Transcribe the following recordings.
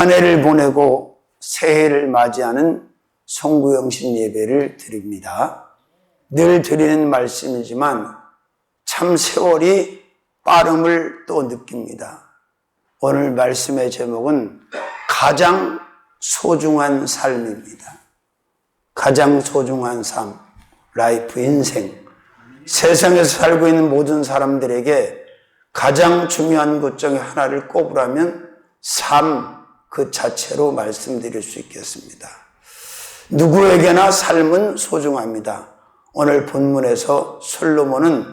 한 해를 보내고 새해를 맞이하는 송구영신 예배를 드립니다. 늘 드리는 말씀이지만 참 세월이 빠름을 또 느낍니다. 오늘 말씀의 제목은 가장 소중한 삶입니다. 가장 소중한 삶, 라이프, 인생. 세상에서 살고 있는 모든 사람들에게 가장 중요한 것 중에 하나를 꼽으라면 삶 그 자체로 말씀드릴 수 있겠습니다. 누구에게나 삶은 소중합니다. 오늘 본문에서 솔로몬은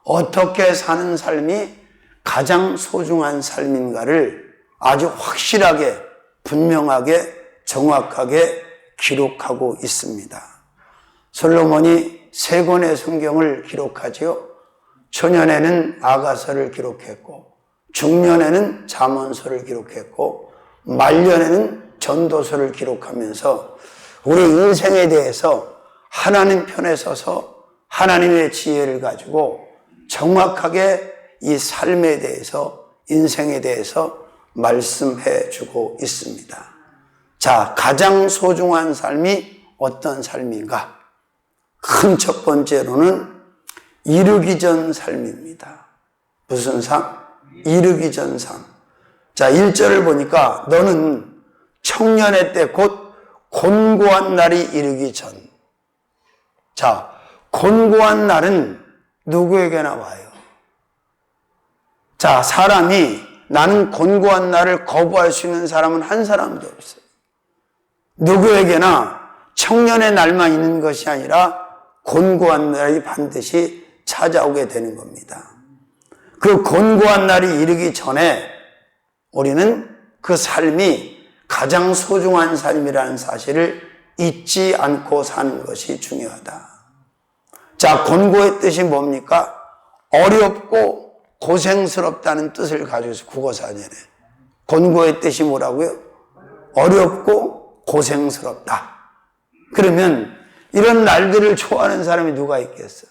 어떻게 사는 삶이 가장 소중한 삶인가를 아주 확실하게, 분명하게, 정확하게 기록하고 있습니다. 솔로몬이 3권의 성경을 기록하지요. 초년에는 아가서를 기록했고, 중년에는 잠언서를 기록했고, 말년에는 전도서를 기록하면서 우리 인생에 대해서 하나님 편에 서서 하나님의 지혜를 가지고 정확하게 이 삶에 대해서, 인생에 대해서 말씀해 주고 있습니다. 자, 가장 소중한 삶이 어떤 삶인가? 큰 첫 번째로는 이르기 전 삶입니다. 무슨 삶? 이르기 전 삶. 자, 1절을 보니까 너는 청년의 때 곧 곤고한 날이 이르기 전. 자, 곤고한 날은 누구에게나 와요. 자, 사람이 나는 곤고한 날을 거부할 수 있는 사람은 한 사람도 없어요. 누구에게나 청년의 날만 있는 것이 아니라 곤고한 날이 반드시 찾아오게 되는 겁니다. 그 곤고한 날이 이르기 전에 우리는 그 삶이 가장 소중한 삶이라는 사실을 잊지 않고 사는 것이 중요하다. 자, 곤고의 뜻이 뭡니까? 어렵고 고생스럽다는 뜻을 가지고 있어요. 국어사전에. 곤고의 뜻이 뭐라고요? 어렵고 고생스럽다. 그러면 이런 날들을 좋아하는 사람이 누가 있겠어?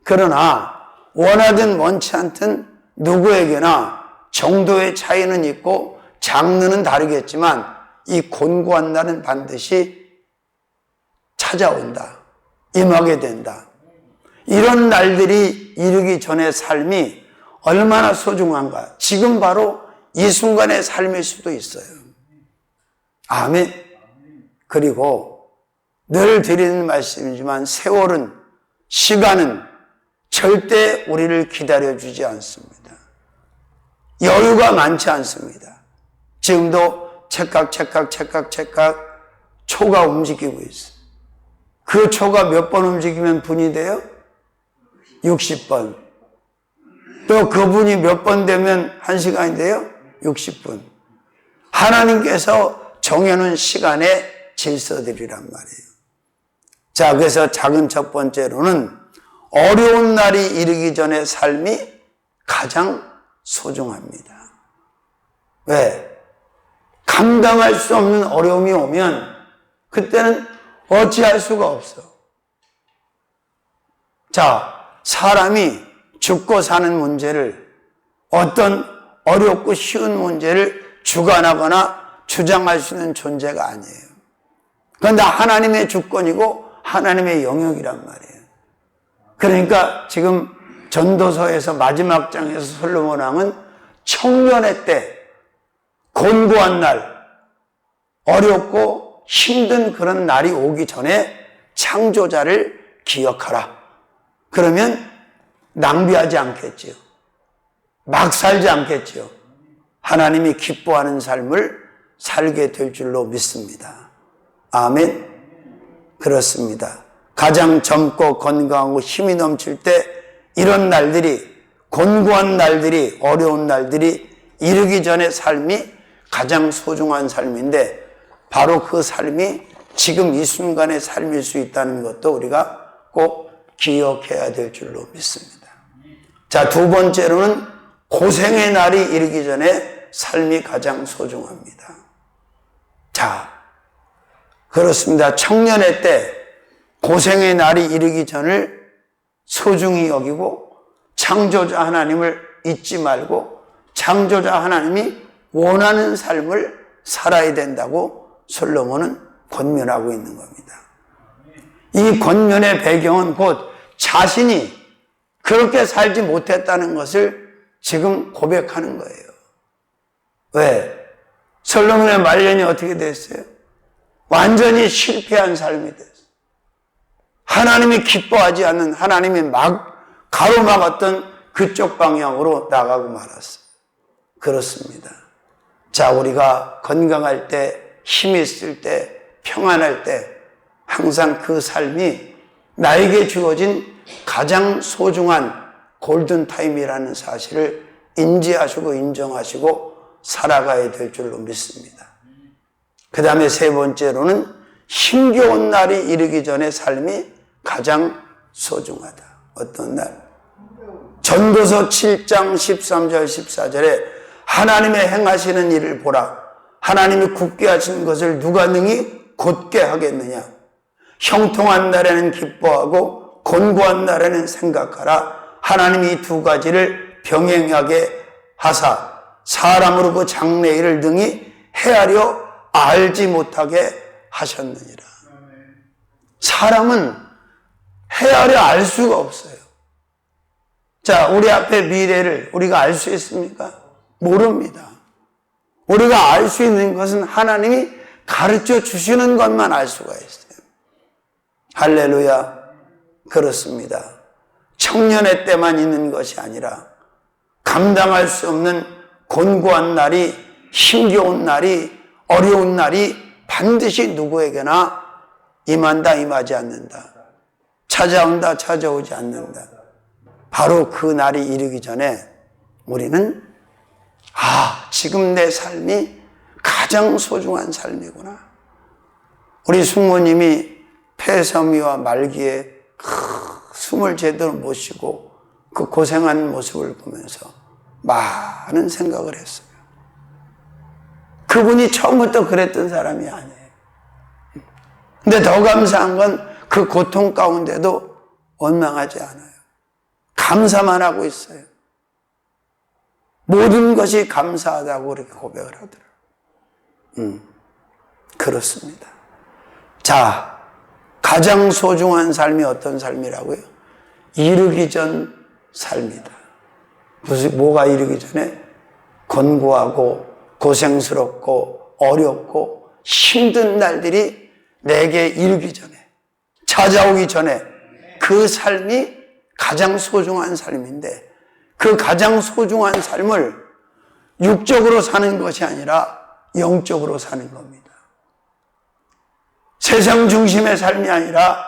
그러나 원하든 원치 않든 누구에게나 정도의 차이는 있고 장르는 다르겠지만 이 곤고한 날은 반드시 찾아온다. 임하게 된다. 이런 날들이 이르기 전의 삶이 얼마나 소중한가. 지금 바로 이 순간의 삶일 수도 있어요. 아멘. 그리고 늘 드리는 말씀이지만 세월은, 시간은 절대 우리를 기다려주지 않습니다. 여유가 많지 않습니다. 지금도 찰칵 초가 움직이고 있어요. 그 초가 몇 번 움직이면 분이 돼요? 60번. 또 그분이 몇 번 되면 1시간이 돼요? 60분. 하나님께서 정해놓은 시간의 질서들이란 말이에요. 자, 그래서 작은 첫 번째로는 어려운 날이 이르기 전의 삶이 가장 소중합니다. 왜? 감당할 수 없는 어려움이 오면 그때는 어찌할 수가 없어. 자, 사람이 죽고 사는 문제를, 어떤 어렵고 쉬운 문제를 주관하거나 주장할 수 있는 존재가 아니에요. 그건 다 하나님의 주권이고 하나님의 영역이란 말이에요. 그러니까 지금 전도서에서 마지막 장에서 솔로몬 왕은 청년의 때, 곤고한 날, 어렵고 힘든 그런 날이 오기 전에 창조자를 기억하라. 그러면 낭비하지 않겠지요. 막 살지 않겠지요. 하나님이 기뻐하는 삶을 살게 될 줄로 믿습니다. 아멘. 그렇습니다. 가장 젊고 건강하고 힘이 넘칠 때 이런 날들이, 곤고한 날들이, 어려운 날들이 이르기 전의 삶이 가장 소중한 삶인데 바로 그 삶이 지금 이 순간의 삶일 수 있다는 것도 우리가 꼭 기억해야 될 줄로 믿습니다. 자, 두 번째로는 고생의 날이 이르기 전에 삶이 가장 소중합니다. 자, 그렇습니다. 청년의 때 고생의 날이 이르기 전을 소중히 여기고 창조자 하나님을 잊지 말고 창조자 하나님이 원하는 삶을 살아야 된다고 솔로몬은 권면하고 있는 겁니다. 이 권면의 배경은 곧 자신이 그렇게 살지 못했다는 것을 지금 고백하는 거예요. 왜? 솔로몬의 말년이 어떻게 됐어요? 완전히 실패한 삶이 됐어요. 하나님이 기뻐하지 않는, 하나님이 가로막았던 그쪽 방향으로 나가고 말았어요. 그렇습니다. 자, 우리가 건강할 때, 힘이 있을 때, 평안할 때 항상 그 삶이 나에게 주어진 가장 소중한 골든타임이라는 사실을 인지하시고 인정하시고 살아가야 될 줄로 믿습니다. 그 다음에 세 번째로는 힘겨운 날이 이르기 전의 삶이 가장 소중하다. 어떤 날? 전도서 7장 13절 14절에 하나님의 행하시는 일을 보라. 하나님이 굳게 하신 것을 누가 능히 곧게 하겠느냐. 형통한 날에는 기뻐하고 곤고한 날에는 생각하라. 하나님이 이 두 가지를 병행하게 하사 사람으로 그 장래일을 능히 헤아려 알지 못하게 하셨느니라. 사람은 헤아려 알 수가 없어요. 자, 우리 앞에 미래를 우리가 알 수 있습니까? 모릅니다. 우리가 알 수 있는 것은 하나님이 가르쳐 주시는 것만 알 수가 있어요. 할렐루야. 그렇습니다. 청년의 때만 있는 것이 아니라 감당할 수 없는 곤고한 날이, 힘겨운 날이, 어려운 날이 반드시 누구에게나 임한다, 임하지 않는다. 찾아온다, 찾아오지 않는다. 바로 그 날이 이르기 전에 우리는 지금 내 삶이 가장 소중한 삶이구나. 우리 숙모님이 폐섬유와 말기에 숨을 제대로 못 쉬고 그 고생하는 모습을 보면서 많은 생각을 했어요. 그분이 처음부터 그랬던 사람이 아니에요. 근데 더 감사한 건 그 고통 가운데도 원망하지 않아요. 감사만 하고 있어요. 모든 것이 감사하다고 그렇게 고백을 하더라고요. 그렇습니다. 자, 가장 소중한 삶이 어떤 삶이라고요? 이르기 전 삶이다. 뭐가 이르기 전에? 곤고하고 고생스럽고 어렵고 힘든 날들이 내게 이르기 전에, 찾아오기 전에 그 삶이 가장 소중한 삶인데 그 가장 소중한 삶을 육적으로 사는 것이 아니라 영적으로 사는 겁니다. 세상 중심의 삶이 아니라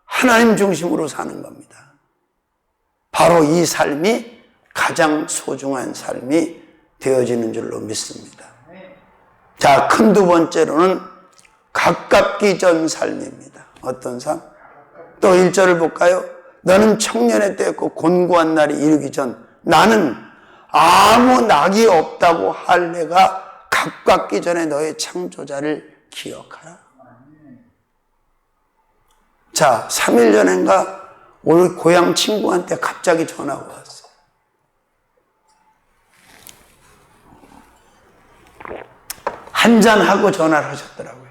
하나님 중심으로 사는 겁니다. 바로 이 삶이 가장 소중한 삶이 되어지는 줄로 믿습니다. 자, 큰 두 번째로는 가깝기 전 삶입니다. 어떤 삶? 또 1절을 볼까요? 너는 청년의 때였고 곤고한 날이 이르기 전 나는 아무 낙이 없다고 할 내가 가깝기 전에 너의 창조자를 기억하라. 자, 3일 전인가 우리 고향 친구한테 갑자기 전화가 왔어요. 한잔하고 전화를 하셨더라고요.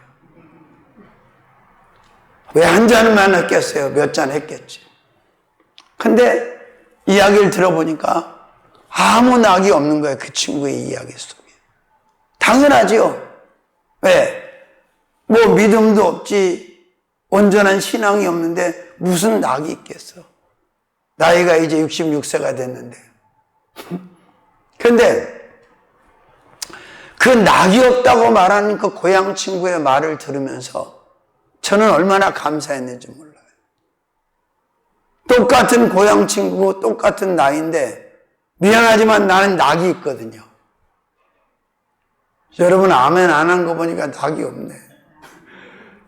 왜 한 잔만 했겠어요? 몇 잔 했겠지. 근데 이야기를 들어보니까 아무 낙이 없는 거예요. 그 친구의 이야기 속에. 당연하지요. 왜? 뭐 믿음도 없지, 온전한 신앙이 없는데 무슨 낙이 있겠어. 나이가 이제 66세가 됐는데. 근데 그 낙이 없다고 말하는 그 고향 친구의 말을 들으면서 저는 얼마나 감사했는지 몰라요. 똑같은 고향 친구고 똑같은 나이인데 미안하지만 나는 낙이 있거든요. 여러분 아멘 안 한 거 보니까 낙이 없네.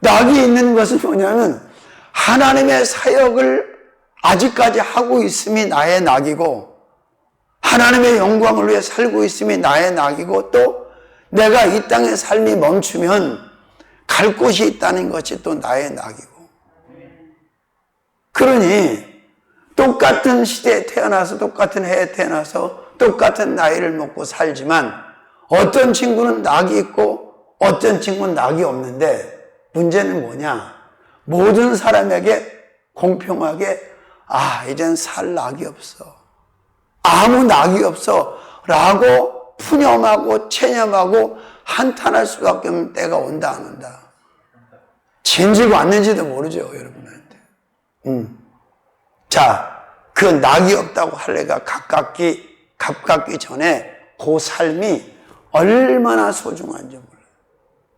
낙이 있는 것은 뭐냐면 하나님의 사역을 아직까지 하고 있음이 나의 낙이고 하나님의 영광을 위해 살고 있음이 나의 낙이고 또 내가 이 땅의 삶이 멈추면 갈 곳이 있다는 것이 또 나의 낙이고 그러니 똑같은 시대에 태어나서 똑같은 해에 태어나서 똑같은 나이를 먹고 살지만 어떤 친구는 낙이 있고 어떤 친구는 낙이 없는데 문제는 뭐냐? 모든 사람에게 공평하게 이젠 살 낙이 없어. 아무 낙이 없어. 라고 푸념하고 체념하고 한탄할 수밖에 없는 때가 온다 안 온다. 진지가 왔는지도 모르죠, 여러분한테. 자, 그 낙이 없다고 할 애가 가깝기 전에 그 삶이 얼마나 소중한지 몰라요.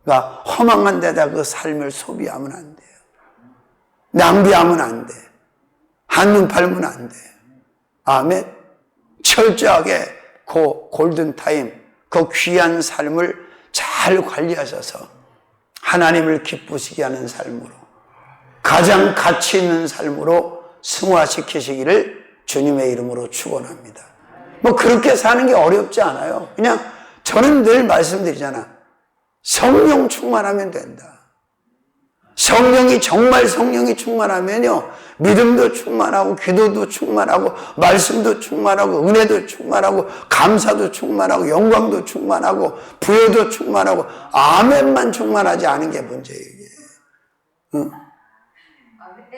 그러니까 허망한 데다 그 삶을 소비하면 안 돼요. 낭비하면 안 돼. 한눈 팔면 안 돼. 아멘. 철저하게 그 골든타임, 그 귀한 삶을 잘 관리하셔서 하나님을 기쁘시게 하는 삶으로, 가장 가치 있는 삶으로 승화시키시기를 주님의 이름으로 축원합니다. 뭐 그렇게 사는 게 어렵지 않아요. 그냥 저는 늘 말씀드리잖아. 성령 충만하면 된다. 정말 성령이 충만하면요, 믿음도 충만하고, 기도도 충만하고, 말씀도 충만하고, 은혜도 충만하고, 감사도 충만하고, 영광도 충만하고, 부여도 충만하고, 아멘만 충만하지 않은 게 문제예요, 이게. 응?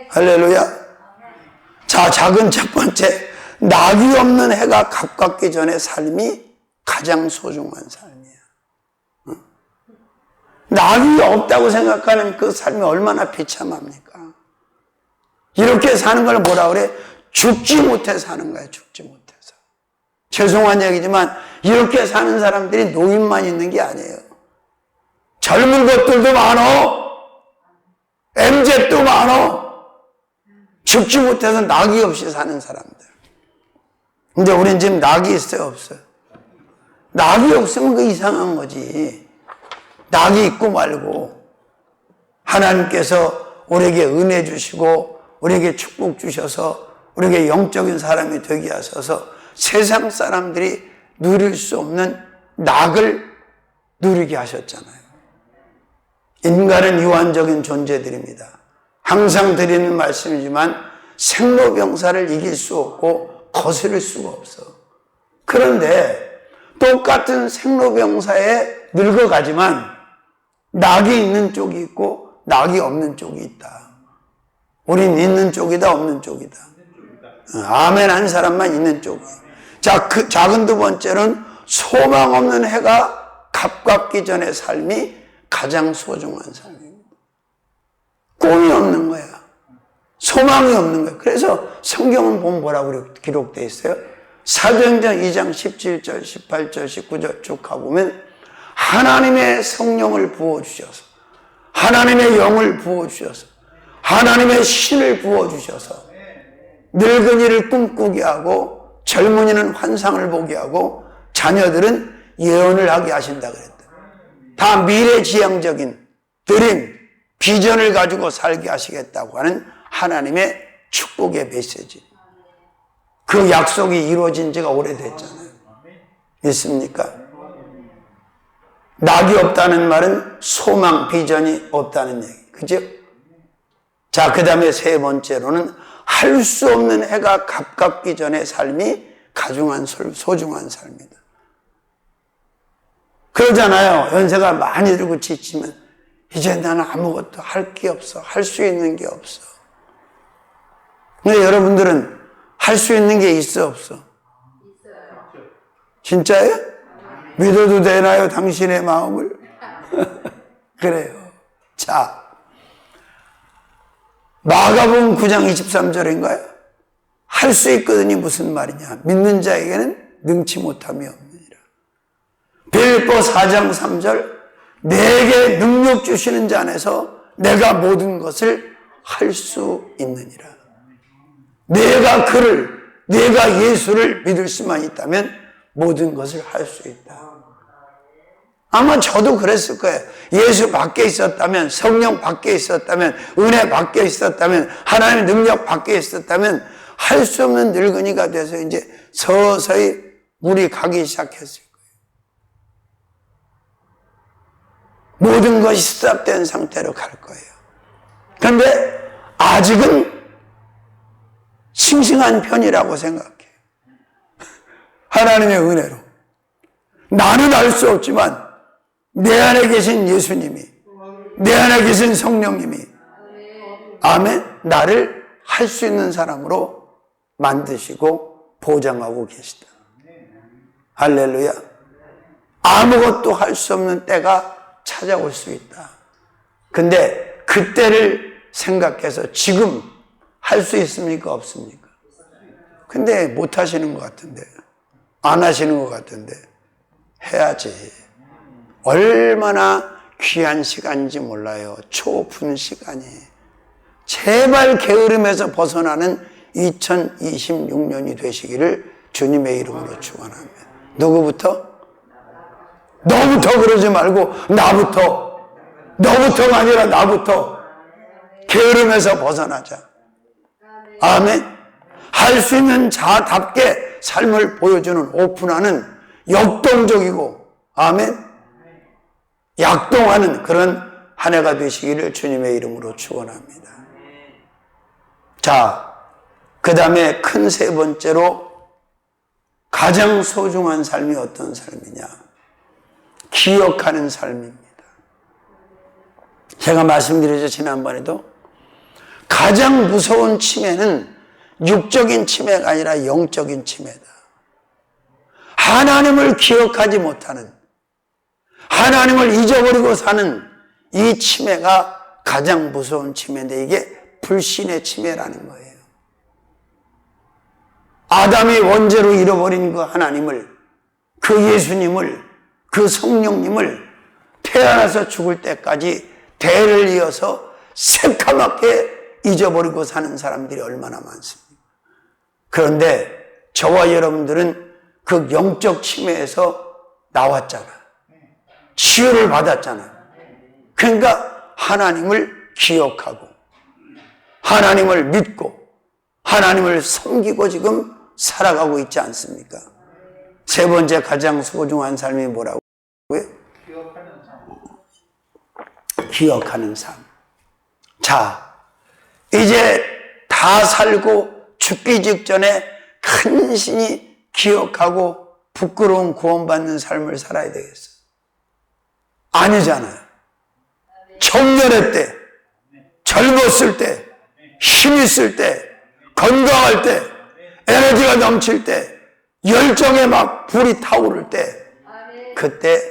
할렐루야. 자, 작은 첫 번째, 낙이 없는 해가 가깝기 전의 삶이 가장 소중한 삶이야. 낙이 없다고 생각하는 그 삶이 얼마나 비참합니까? 이렇게 사는 걸 뭐라 그래? 죽지 못해 사는 거야, 죽지 못해서. 죄송한 얘기지만 이렇게 사는 사람들이 노인만 있는 게 아니에요. 젊은 것들도 많어. MZ도 많어. 죽지 못해서 낙이 없이 사는 사람들. 근데 우린 지금 낙이 있어요, 없어요? 낙이 없으면 그 이상한 거지. 낙이 있고 말고 하나님께서 우리에게 은혜 주시고 우리에게 축복 주셔서 우리에게 영적인 사람이 되게 하셔서 세상 사람들이 누릴 수 없는 낙을 누리게 하셨잖아요. 인간은 유한적인 존재들입니다. 항상 드리는 말씀이지만 생로병사를 이길 수 없고 거스를 수가 없어. 그런데 똑같은 생로병사에 늙어가지만 낙이 있는 쪽이 있고 낙이 없는 쪽이 있다. 우린 있는 쪽이다, 없는 쪽이다. 아멘 한 사람만 있는 쪽이에요. 자, 그 작은 두 번째는 소망 없는 해가 가깝기 전의 삶이 가장 소중한 삶입니다. 꿈이 없는 거야. 소망이 없는 거야. 그래서 성경은 보면 뭐라고 기록되어 있어요? 사도행전 2장 17절, 18절, 19절 쭉 가보면 하나님의 성령을 부어주셔서, 하나님의 영을 부어주셔서, 하나님의 신을 부어주셔서 늙은이를 꿈꾸게 하고 젊은이는 환상을 보게 하고 자녀들은 예언을 하게 하신다 그랬다. 다 미래지향적인 드림, 비전을 가지고 살게 하시겠다고 하는 하나님의 축복의 메시지. 그 약속이 이루어진 지가 오래됐잖아요. 믿습니까? 낙이 없다는 말은 소망, 비전이 없다는 얘기. 그죠? 자, 그 다음에 세 번째로는 할 수 없는 해가 가깝기 전의 삶이 가중한 소중한 삶이다. 그러잖아요. 연세가 많이 들고 지치면 이제 나는 아무것도 할 게 없어. 할 수 있는 게 없어. 근데 여러분들은 할 수 있는 게 있어, 없어? 있어요. 진짜예요? 믿어도 되나요, 당신의 마음을? 그래요. 자, 마가복음 9장 23절인가요? 할 수 있거든이 무슨 말이냐? 믿는 자에게는 능치 못함이 없느니라. 빌립보 4장 3절, 내게 능력 주시는 자 안에서 내가 모든 것을 할 수 있느니라. 내가 예수를 믿을 수만 있다면 모든 것을 할 수 있다. 아마 저도 그랬을 거예요. 예수 밖에 있었다면, 성령 밖에 있었다면, 은혜 밖에 있었다면, 하나님의 능력 밖에 있었다면 할 수 없는 늙은이가 돼서 이제 서서히 물이 가기 시작했을 거예요. 모든 것이 스탑된 상태로 갈 거예요. 그런데 아직은 싱싱한 편이라고 생각해요. 하나님의 은혜로. 나는 알 수 없지만 내 안에 계신 예수님이, 내 안에 계신 성령님이, 아멘, 나를 할 수 있는 사람으로 만드시고 보장하고 계시다. 할렐루야. 아무것도 할 수 없는 때가 찾아올 수 있다. 근데 그때를 생각해서 지금 할 수 있습니까? 없습니까? 근데 못 하시는 것 같은데, 안 하시는 것 같은데, 해야지. 얼마나 귀한 시간인지 몰라요. 초분 시간이. 제발 게으름에서 벗어나는 2026년이 되시기를 주님의 이름으로 축원합니다. 누구부터? 너부터 그러지 말고 나부터. 너부터가 아니라 나부터. 게으름에서 벗어나자. 아멘. 할 수 있는 자답게 삶을 보여주는, 오픈하는, 역동적이고, 아멘, 약동하는 그런 한 해가 되시기를 주님의 이름으로 축원합니다. 자, 그 다음에 큰 세 번째로 가장 소중한 삶이 어떤 삶이냐? 기억하는 삶입니다. 제가 말씀드렸죠, 지난번에도. 가장 무서운 치매는 육적인 치매가 아니라 영적인 치매다. 하나님을 기억하지 못하는, 하나님을 잊어버리고 사는 이 치매가 가장 무서운 치매인데, 이게 불신의 치매라는 거예요. 아담이 원죄로 잃어버린 그 하나님을, 그 예수님을, 그 성령님을 태어나서 죽을 때까지 대를 이어서 새카맣게 잊어버리고 사는 사람들이 얼마나 많습니까? 그런데 저와 여러분들은 그 영적 치매에서 나왔잖아. 치유를 받았잖아. 그러니까 하나님을 기억하고, 하나님을 믿고, 하나님을 섬기고 지금 살아가고 있지 않습니까? 세 번째 가장 소중한 삶이 뭐라고요? 기억하는 삶. 자, 이제 다 살고 죽기 직전에 간신히 기억하고 부끄러운 구원받는 삶을 살아야 되겠어. 아니잖아요. 청년의 때, 젊었을 때, 힘 있을 때, 건강할 때, 에너지가 넘칠 때, 열정에 막 불이 타오를 때, 그때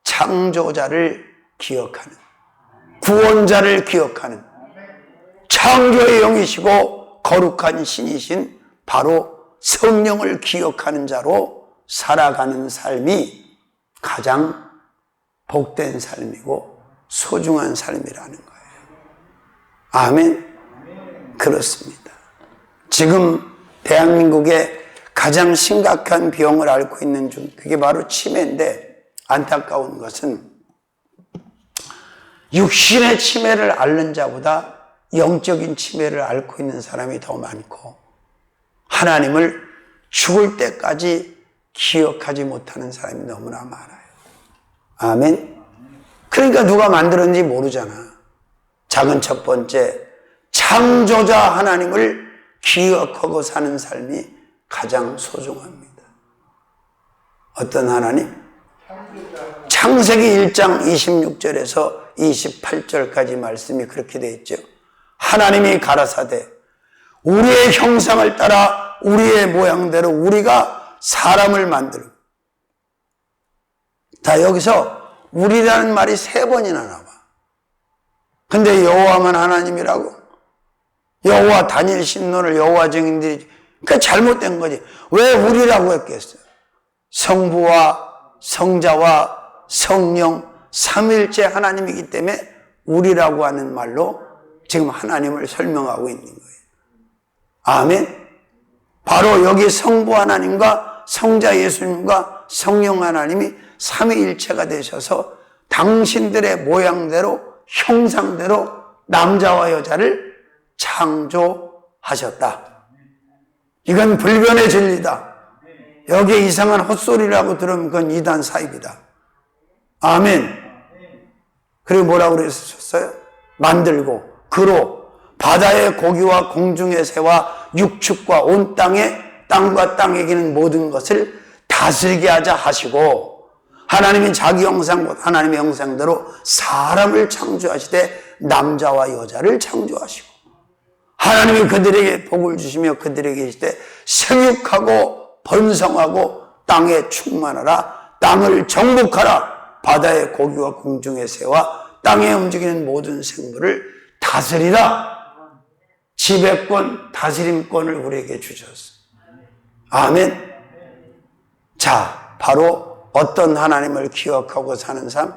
창조자를 기억하는, 구원자를 기억하는, 창조의 영이시고 거룩한 신이신 바로 성령을 기억하는 자로 살아가는 삶이 가장 복된 삶이고 소중한 삶이라는 거예요. 아멘. 그렇습니다. 지금 대한민국의 가장 심각한 병을 앓고 있는 중, 그게 바로 치매인데, 안타까운 것은 육신의 치매를 앓는 자보다 영적인 치매를 앓고 있는 사람이 더 많고, 하나님을 죽을 때까지 기억하지 못하는 사람이 너무나 많아요. 아멘. 그러니까 누가 만들었는지 모르잖아. 작은 첫 번째, 창조자 하나님을 기억하고 사는 삶이 가장 소중합니다. 어떤 하나님? 창세기 1장 26절에서 28절까지 말씀이 그렇게 되어 있죠. 하나님이 가라사대 우리의 형상을 따라 우리의 모양대로 우리가 사람을 만들고. 자, 여기서 우리라는 말이 3번이나 나와. 근데 여호와만 하나님이라고? 여호와 단일 신론을 여호와 증인들이, 그러니까 잘못된 거지. 왜 우리라고 했겠어요? 성부와 성자와 성령 삼일째 하나님이기 때문에 우리라고 하는 말로 지금 하나님을 설명하고 있는 거예요. 아멘. 바로 여기 성부 하나님과 성자 예수님과 성령 하나님이 삼위일체가 되셔서 당신들의 모양대로 형상대로 남자와 여자를 창조하셨다. 이건 불변의 진리다. 여기에 이상한 헛소리라고 들으면 그건 이단 사입이다. 아멘. 그리고 뭐라고 그랬었어요? 만들고 그로 바다의 고기와 공중의 새와 육축과 온 땅에 땅과 땅에 기는 모든 것을 다스리게 하자 하시고, 하나님이 자기 형상 곧 하나님의 형상대로 사람을 창조하시되 남자와 여자를 창조하시고 하나님이 그들에게 복을 주시며 그들에게 이르시되 생육하고 번성하고 땅에 충만하라 땅을 정복하라 바다의 고기와 공중의 새와 땅에 움직이는 모든 생물을 다스리라. 지배권, 다스림권을 우리에게 주셨어. 아멘. 자, 바로 어떤 하나님을 기억하고 사는 삶?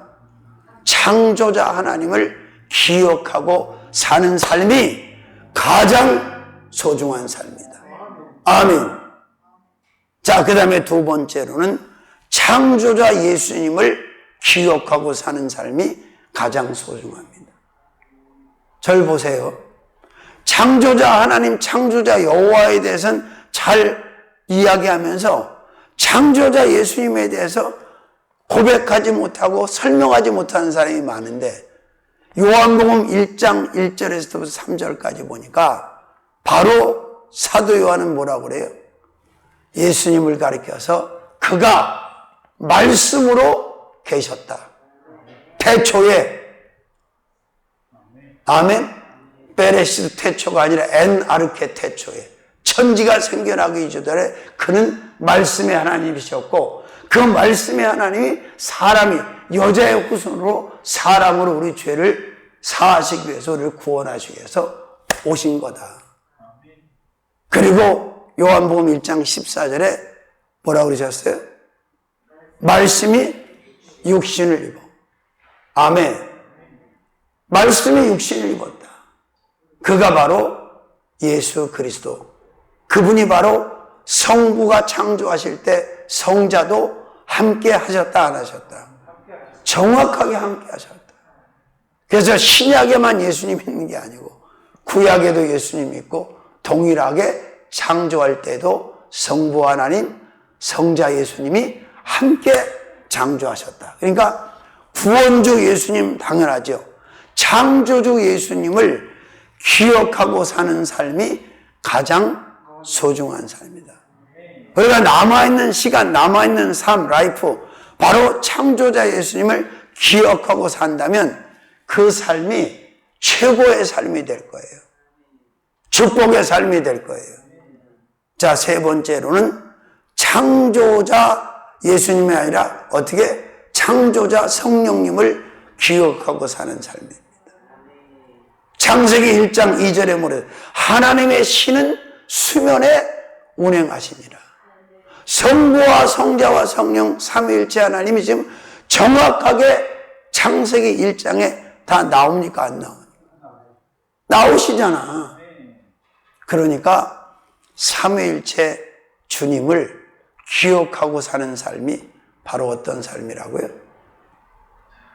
창조자 하나님을 기억하고 사는 삶이 가장 소중한 삶이다. 아멘. 자, 그 다음에 두 번째로는 창조자 예수님을 기억하고 사는 삶이 가장 소중합니다. 절 보세요. 창조자 하나님, 창조자 여호와에 대해서는 잘 이야기하면서 창조자 예수님에 대해서 고백하지 못하고 설명하지 못하는 사람이 많은데 요한복음 1장 1절에서부터 3절까지 보니까 바로 사도 요한은 뭐라고 그래요? 예수님을 가리켜서 그가 말씀으로 계셨다. 태초에 아멘. 베레시드 태초가 아니라 엔 아르케 태초에 천지가 생겨나기 이전에 그는 말씀의 하나님이셨고 그 말씀의 하나님이 사람이 여자의 후손으로 사람으로 우리 죄를 사하시기 위해서 우리를 구원하시기 위해서 오신 거다. 그리고 요한복음 1장 14절에 뭐라고 그러셨어요? 말씀이 육신을 입어. 아멘. 말씀이 육신을 입었다. 그가 바로 예수 그리스도. 그분이 바로 성부가 창조하실 때 성자도 함께 하셨다 안 하셨다? 정확하게 함께 하셨다. 그래서 신약에만 예수님 있는 게 아니고 구약에도 예수님 있고 동일하게 창조할 때도 성부 하나님, 성자 예수님이 함께 창조하셨다. 그러니까 구원주 예수님 당연하죠. 창조주 예수님을 기억하고 사는 삶이 가장 소중한 삶이다. 우리가 남아있는 시간, 남아있는 삶, 라이프, 바로 창조자 예수님을 기억하고 산다면 그 삶이 최고의 삶이 될 거예요. 축복의 삶이 될 거예요. 자, 세 번째로는 창조자 예수님이 아니라 어떻게 창조자 성령님을 기억하고 사는 삶입니다. 창세기 1장 2절에 뭐래요? 하나님의 신은 수면에 운행하시니라. 성부와 성자와 성령 삼위일체 하나님이 지금 정확하게 창세기 1장에 다 나옵니까? 안 나옵니까? 나오시잖아. 그러니까 삼위일체 주님을 기억하고 사는 삶이 바로 어떤 삶이라고요?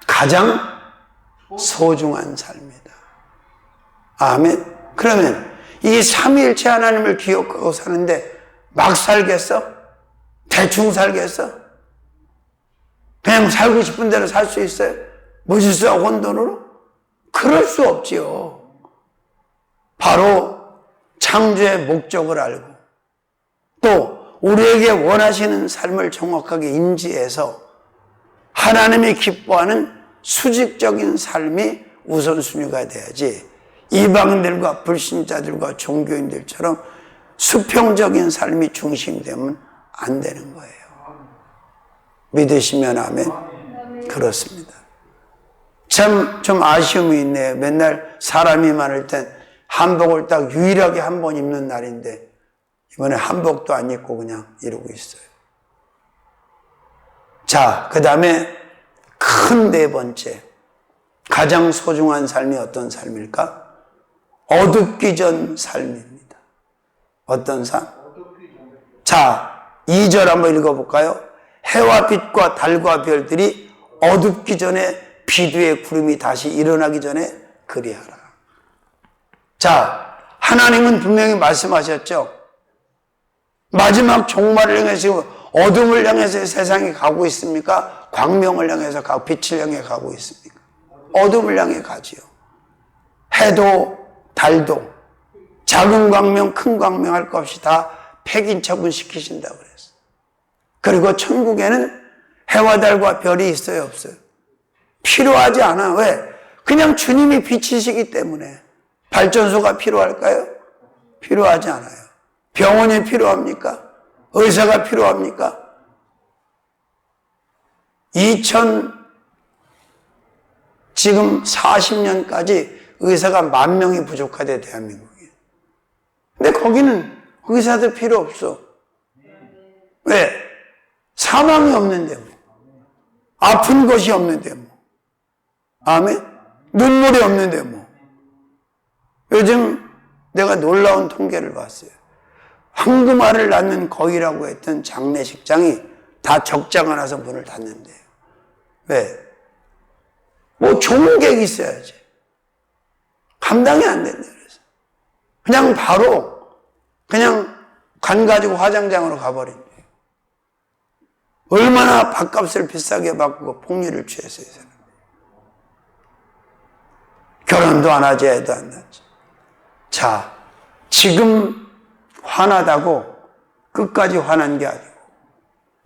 가장 소중한 삶이다. 아멘. 그러면 이 삼위일체 하나님을 기억하고 사는데 막 살겠어? 대충 살겠어? 그냥 살고 싶은 대로 살 수 있어요? 무질서 혼돈으로? 그럴 수 없지요. 바로 창조의 목적을 알고 또 우리에게 원하시는 삶을 정확하게 인지해서 하나님이 기뻐하는 수직적인 삶이 우선순위가 돼야지 이방인들과 불신자들과 종교인들처럼 수평적인 삶이 중심되면 안 되는 거예요. 믿으시면 아멘. 그렇습니다. 참 좀 아쉬움이 있네요. 맨날 사람이 많을 땐 한복을 딱 유일하게 한 번 입는 날인데 이번에 한복도 안 입고 그냥 이러고 있어요. 자, 그 다음에 큰 네 번째 가장 소중한 삶이 어떤 삶일까? 어둡기 전 삶입니다. 어떤 삶? 자, 2절 한번 읽어볼까요? 해와 빛과 달과 별들이 어둡기 전에 비두의 구름이 다시 일어나기 전에 그리하라. 자, 하나님은 분명히 말씀하셨죠. 마지막 종말을 향해서 어둠을 향해서 세상이 가고 있습니까? 광명을 향해서 가고 빛을 향해 가고 있습니까? 어둠을 향해 가지요. 해도 달도 작은 광명 큰 광명 할 것 없이 다 폐긴 처분시키신다고 그랬어요. 그리고 천국에는 해와 달과 별이 있어요, 없어요? 필요하지 않아. 왜? 그냥 주님이 빛이시기 때문에. 발전소가 필요할까요? 필요하지 않아요. 병원이 필요합니까? 의사가 필요합니까? 지금 40년까지 의사가 10,000명이 부족하대, 대한민국에. 근데 거기는 의사들 필요 없어. 왜? 사망이 없는데 뭐. 아픈 것이 없는데 뭐. 아멘? 눈물이 없는데 뭐. 요즘 내가 놀라운 통계를 봤어요. 황금알을 낳는 거위라고 했던 장례식장이 다 적자가 나서 문을 닫는데요. 왜? 뭐 좋은 객이 있어야지. 감당이 안 된다 그래서. 그냥 바로 그냥 관 가지고 화장장으로 가버린대요. 얼마나 밥값을 비싸게 받고 폭리를 취했어요, 이 사람. 결혼도 안 하지, 애도 안 낳지. 자, 지금 화나다고 끝까지 화난 게 아니고,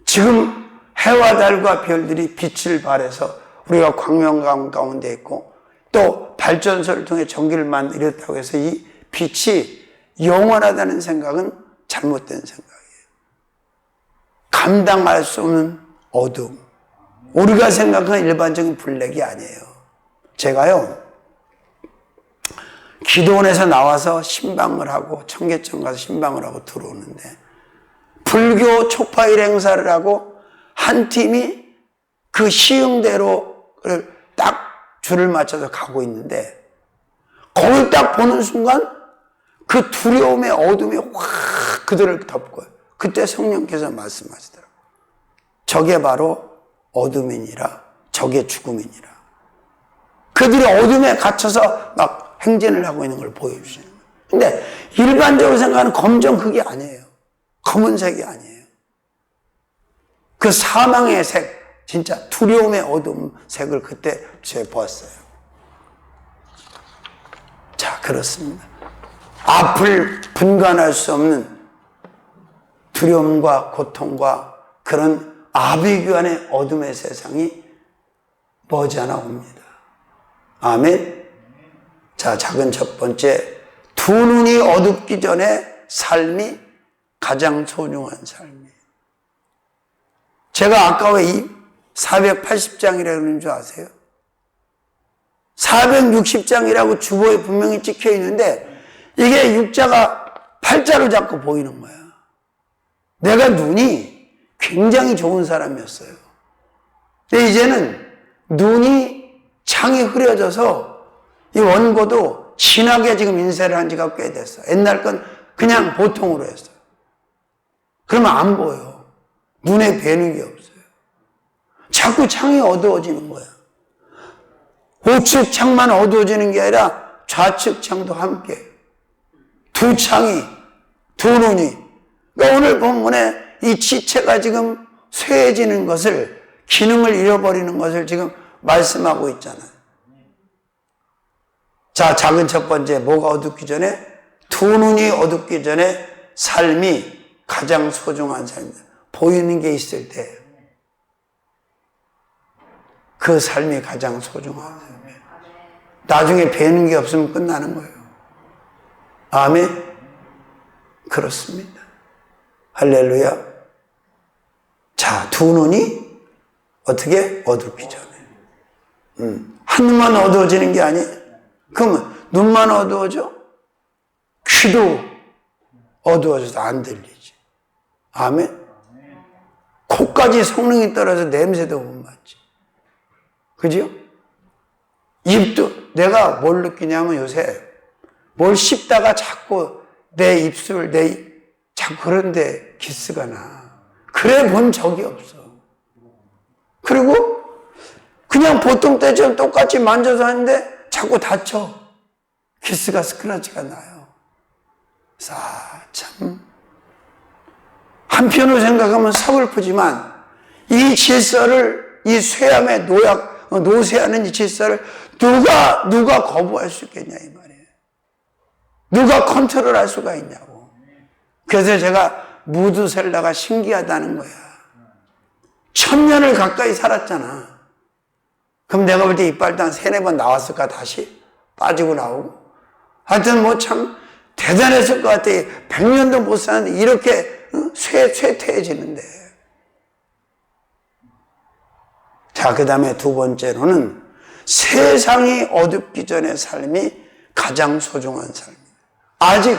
지금 해와 달과 별들이 빛을 발해서 우리가 광명강 가운데 있고, 또 발전소를 통해 전기를 만들었다고 해서 이 빛이 영원하다는 생각은 잘못된 생각이에요. 감당할 수 없는 어둠. 우리가 생각하는 일반적인 블랙이 아니에요. 제가요, 기도원에서 나와서 신방을 하고 청계천 가서 신방을 하고 들어오는데 불교 촉파일 행사를 하고 한 팀이 그 시흥대로를 딱 줄을 맞춰서 가고 있는데 거길 딱 보는 순간 그 두려움의 어둠이 확 그들을 덮고요. 그때 성령께서 말씀하시더라고요. 저게 바로 어둠이니라, 저게 죽음이니라. 그들이 어둠에 갇혀서 막 행진을 하고 있는 걸 보여주시는 거예요. 근데 일반적으로 생각하는 검정 그게 아니에요. 검은색이 아니에요. 그 사망의 색, 진짜 두려움의 어둠 색을 그때 제가 보았어요. 자, 그렇습니다. 앞을 분간할 수 없는 두려움과 고통과 그런 아비규환의 어둠의 세상이 머지않아 옵니다. 아멘. 자, 작은 첫 번째, 두 눈이 어둡기 전에 삶이 가장 소중한 삶이에요. 제가 아까 왜 이 480장이라고 그러는 줄 아세요? 460장이라고 주보에 분명히 찍혀 있는데 이게 육자가 팔자로 자꾸 보이는 거야. 내가 눈이 굉장히 좋은 사람이었어요. 근데 이제는 눈이 창이 흐려져서 이 원고도 진하게 지금 인쇄를 한 지가 꽤 됐어. 옛날 건 그냥 보통으로 했어요. 그러면 안 보여. 눈에 뵈는 게 없어요. 자꾸 창이 어두워지는 거야. 우측 창만 어두워지는 게 아니라 좌측 창도 함께. 두 창이, 두 눈이. 그러니까 오늘 본문에 이 지체가 지금 쇠해지는 것을, 기능을 잃어버리는 것을 지금 말씀하고 있잖아요. 자, 작은 첫 번째, 뭐가 어둡기 전에? 두 눈이 어둡기 전에 삶이 가장 소중한 삶이다. 보이는 게 있을 때 그 삶이 가장 소중한 삶이에요. 나중에 뵈는 게 없으면 끝나는 거예요. 아멘? 그렇습니다. 할렐루야. 자, 두 눈이 어떻게? 어둡기 전에. 한 눈만 어두워지는 게 아니에요. 그러면 눈만 어두워져? 귀도 어두워져서 안 들리지. 아멘? 코까지 성능이 떨어져서 냄새도 못 맡지. 그죠? 입도, 내가 뭘 느끼냐면 요새 뭘 씹다가 자꾸 내 입술, 자꾸 그런데 기스가 나. 그래 본 적이 없어. 그리고 그냥 보통 때처럼 똑같이 만져서 하는데 자꾸 다쳐. 기스가 스크래치가 나요. 참. 한편으로 생각하면 서글프지만 이 질서를, 이 쇠함의 노쇠하는 이 질서를 누가 거부할 수 있겠냐 이 말이에요. 누가 컨트롤할 수가 있냐고. 그래서 제가 무드셀라가 신기하다는 거야. 1000년을 가까이 살았잖아. 그럼 내가 볼 때 이빨도 한 3-4번 나왔을까, 다시? 빠지고 나오고. 하여튼 뭐 참 대단했을 것 같아. 100년도 못 사는데 이렇게 쇠퇴해지는데. 자, 그 다음에 두 번째로는 세상이 어둡기 전의 삶이 가장 소중한 삶입니다. 아직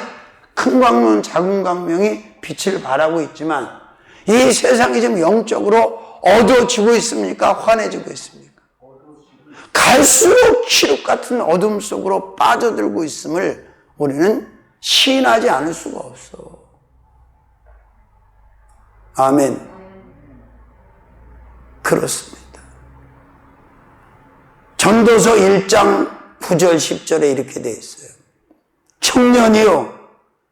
큰 광명, 작은 광명이 빛을 발하고 있지만 이 세상이 지금 영적으로 어두워지고 있습니까? 환해지고 있습니까? 갈수록 칠흑 같은 어둠 속으로 빠져들고 있음을 우리는 시인하지 않을 수가 없어. 아멘. 그렇습니다. 전도서 1장 9절 10절에 이렇게 되어 있어요. 청년이여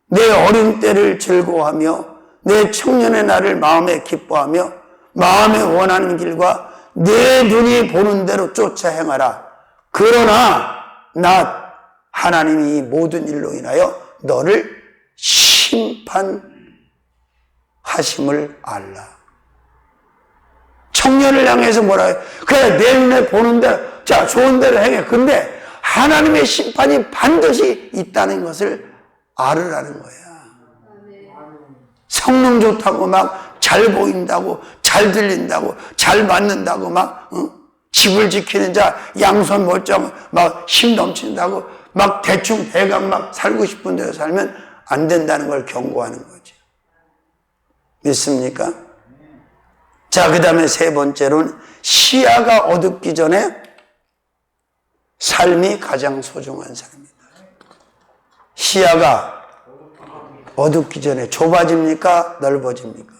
내 어린 때를 즐거워하며 내 청년의 날을 마음에 기뻐하며 마음에 원하는 길과 내 눈이 보는 대로 쫓아 행하라. 그러나 나 하나님이 이 모든 일로 인하여 너를 심판하심을 알라. 청년을 향해서 뭐라 해요? 그래, 내 눈에 보는 대로, 자, 좋은 대로 행해. 근데 하나님의 심판이 반드시 있다는 것을 알으라는 거야. 성능 좋다고 막 잘 보인다고, 잘 들린다고, 잘 맞는다고 막, 집을 지키는 자, 양손 멀쩡, 막 힘 넘친다고, 막 대충 대강 막 살고 싶은 대로 살면 안 된다는 걸 경고하는 거죠. 믿습니까? 자, 그 다음에 세 번째로는 시야가 어둡기 전에 삶이 가장 소중한 삶입니다. 시야가 어둡기 전에 좁아집니까? 넓어집니까?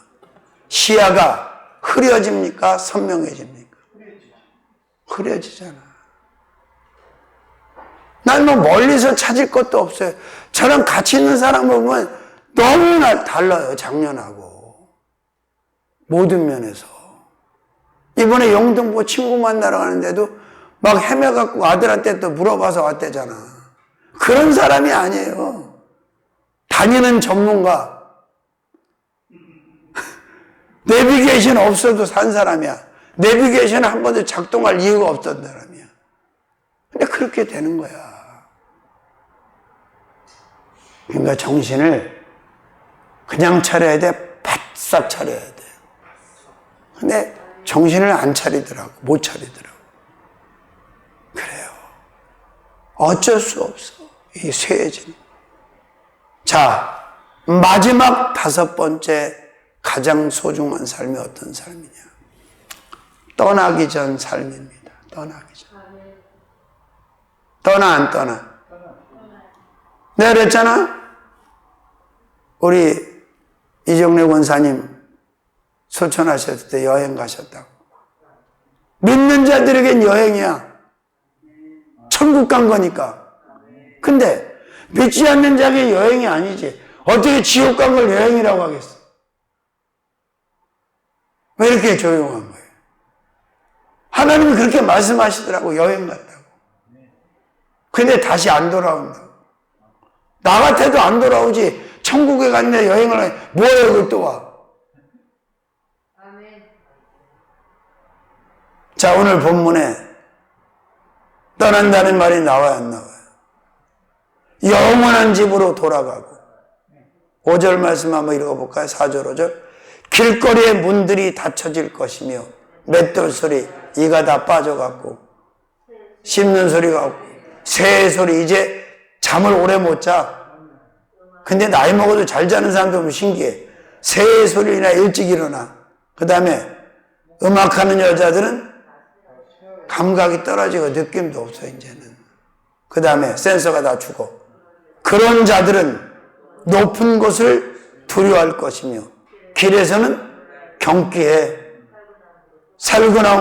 시야가 흐려집니까? 선명해집니까? 흐려지잖아. 난 뭐 멀리서 찾을 것도 없어요. 저랑 같이 있는 사람 보면 너무나 달라요, 작년하고. 모든 면에서. 이번에 영등포 친구 만나러 가는데도 막 헤매갖고 아들한테 또 물어봐서 왔대잖아. 그런 사람이 아니에요. 다니는 전문가. 내비게이션 없어도 산 사람이야. 내비게이션 한 번도 작동할 이유가 없던 사람이야. 근데 그렇게 되는 거야. 그러니까 정신을 그냥 차려야 돼. 바싹 차려야 돼. 근데 정신을 안 차리더라고. 못 차리더라고. 그래요. 어쩔 수 없어. 이 쇠해지는. 자, 마지막 5번째 가장 소중한 삶이 어떤 삶이냐. 떠나기 전 삶입니다. 떠나기 전. 떠나 안 떠나? 내가 그랬잖아. 우리 이정래 권사님 소천하셨을 때 여행 가셨다고. 믿는 자들에겐 여행이야. 천국 간 거니까. 근데 믿지 않는 자에게 여행이 아니지. 어떻게 지옥 간 걸 여행이라고 하겠어? 왜 이렇게 조용한 거예요? 하나님이 그렇게 말씀하시더라고. 여행 갔다고. 근데 다시 안 돌아온다고. 나 같아도 안 돌아오지. 천국에 갔는데 여행을 해. 뭐해 여기 또 와. 자, 오늘 본문에 떠난다는 말이 나와요, 안 나와요? 영원한 집으로 돌아가고. 5절 말씀 한번 읽어볼까요? 4절, 5절. 길거리의 문들이 닫혀질 것이며 맷돌 소리, 이가 다 빠져갖고 씹는 소리가 없고 새 소리. 이제 잠을 오래 못 자. 근데 나이 먹어도 잘 자는 사람도 보면 신기해. 새 소리나 일찍 일어나. 그 다음에 음악하는 여자들은 감각이 떨어지고 느낌도 없어 이제는. 그 다음에 센서가 다 죽어. 그런 자들은 높은 곳을 두려워할 것이며 길에서는 경기해. 살구나무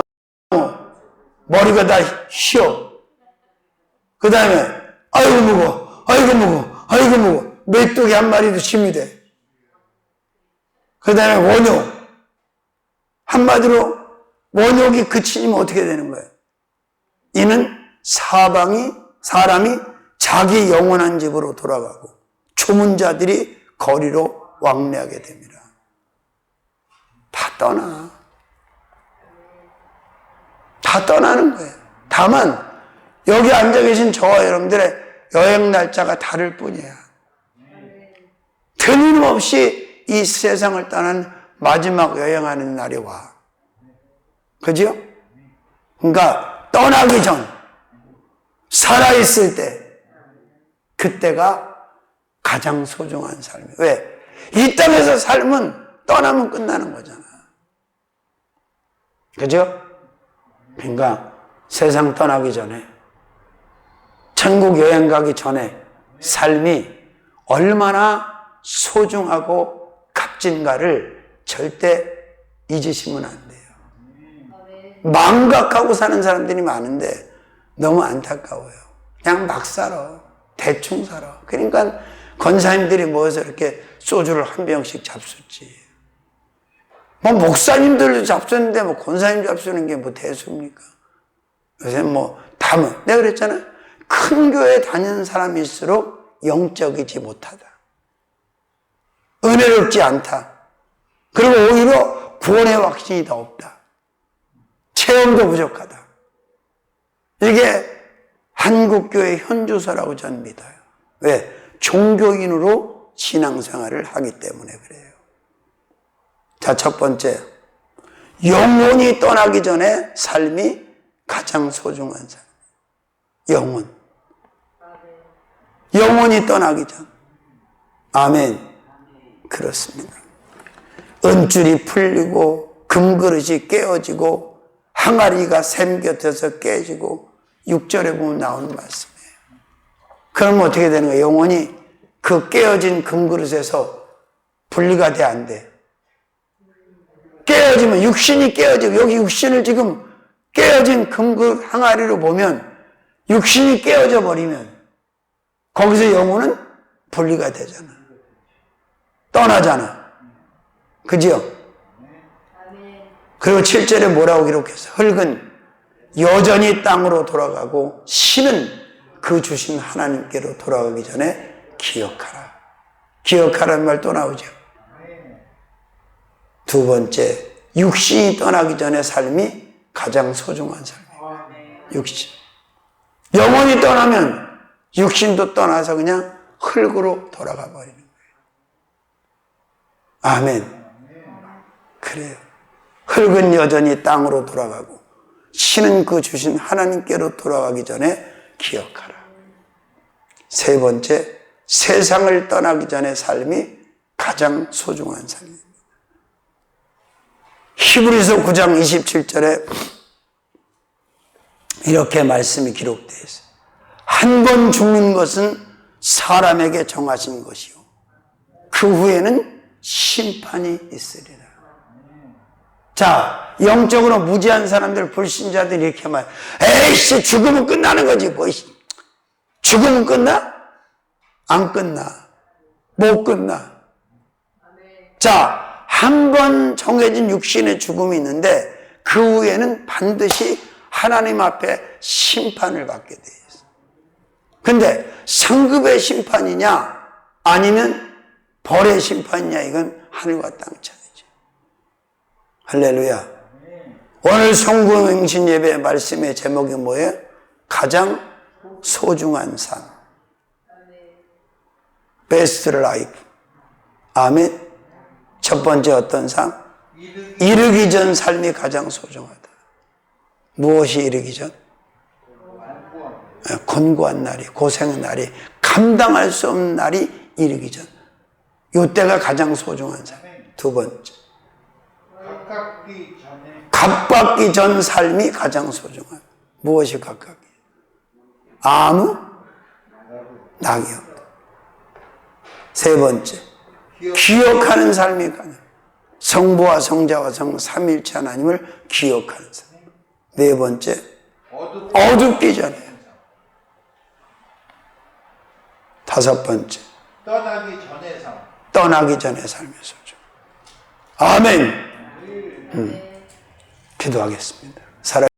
머리가 다 휘어. 그 다음에 아이고 무거워, 아이고 무거워, 아이고 무거워. 메뚜기 한 마리도 힘이 돼. 그 다음에 원욕. 한마디로 원욕이 그치면 어떻게 되는 거예요? 이는 사람이 자기 영원한 집으로 돌아가고 초문자들이 거리로 왕래하게 됩니다. 다 떠나. 다 떠나는 거예요. 다만 여기 앉아 계신 저와 여러분들의 여행 날짜가 다를 뿐이야. 틀림없이 이 세상을 떠난 마지막 여행하는 날이 와. 그죠? 그러니까 떠나기 전, 살아있을 때, 그때가 가장 소중한 삶이에요. 왜? 이 땅에서 삶은 떠나면 끝나는 거잖아. 그죠? 그러니까 세상 떠나기 전에, 천국 여행 가기 전에 삶이 얼마나 소중하고 값진가를 절대 잊으시면 안 돼요. 망각하고 사는 사람들이 많은데 너무 안타까워요. 그냥 막 살아. 대충 살아. 그러니까 권사님들이 모여서 이렇게 소주를 한 병씩 잡수지. 뭐 목사님들도 잡수는데 뭐 권사님 잡수는 게 뭐 대수입니까? 요새 뭐 담은 내가 그랬잖아. 큰 교회 다니는 사람일수록 영적이지 못하다. 은혜롭지 않다. 그리고 오히려 구원의 확신이 더 없다. 체험도 부족하다. 이게 한국교회 현주소라고 저는 믿어요. 왜? 종교인으로 신앙생활을 하기 때문에 그래요. 자, 첫 번째, 영혼이 떠나기 전에 삶이 가장 소중한 삶. 영혼. 영혼이 떠나기 전. 아멘. 그렇습니다. 은줄이 풀리고 금그릇이 깨어지고 항아리가 샘 곁에서 깨지고 6절에 보면 나오는 말씀이에요. 그러면 어떻게 되는 거예요? 영혼이 그 깨어진 금그릇에서 분리가 돼, 안 돼? 깨어지면 육신이 깨어지고 여기 육신을 지금 깨어진 금그릇 항아리로 보면 육신이 깨어져 버리면 거기서 영혼은 분리가 되잖아. 떠나잖아. 그죠? 그리고 7절에 뭐라고 기록했어? 흙은 여전히 땅으로 돌아가고 신은 그 주신 하나님께로 돌아가기 전에 기억하라. 기억하라는 말 또 나오죠. 두 번째, 육신이 떠나기 전에 삶이 가장 소중한 삶이에요. 육신. 영혼이 떠나면 육신도 떠나서 그냥 흙으로 돌아가 버리는 거예요. 아멘. 그래요. 흙은 여전히 땅으로 돌아가고 신은 그 주신 하나님께로 돌아가기 전에 기억하라. 세 번째, 세상을 떠나기 전에 삶이 가장 소중한 삶입니다. 히브리서 9장 27절에 이렇게 말씀이 기록되어 있어요. 한 번 죽는 것은 사람에게 정하신 것이요 그 후에는 심판이 있으리라. 자, 영적으로 무지한 사람들, 불신자들이 이렇게 말, 에이씨, 죽으면 끝나는 거지, 뭐. 죽으면 끝나? 안 끝나. 못 끝나. 자, 한 번 정해진 육신의 죽음이 있는데, 그 후에는 반드시 하나님 앞에 심판을 받게 돼 있어. 근데, 상급의 심판이냐, 아니면 벌의 심판이냐, 이건 하늘과 땅 차이죠. 할렐루야. 오늘 성구행신 예배 말씀의 제목이 뭐예요? 가장 소중한 삶. 베스트 라이프. 아멘. 첫 번째 어떤 삶? 이르기 전 삶이 가장 소중하다. 무엇이 이르기 전? 곤고한 날이, 고생의 날이, 감당할 수 없는 날이 이르기 전. 이때가 가장 소중한 삶. 두 번째. 값받기 전 삶이 가장 소중한. 무엇이 값받기? 아무 낙이 없다. 세 번째, 기억하는 삶이 가장. 성부와 성자와 성 삼위일체 하나님을 기억하는 삶. 네 번째, 어둡기 전에. 다섯 번째, 떠나기 전의 삶의 소중. 아멘. 기도하겠습니다.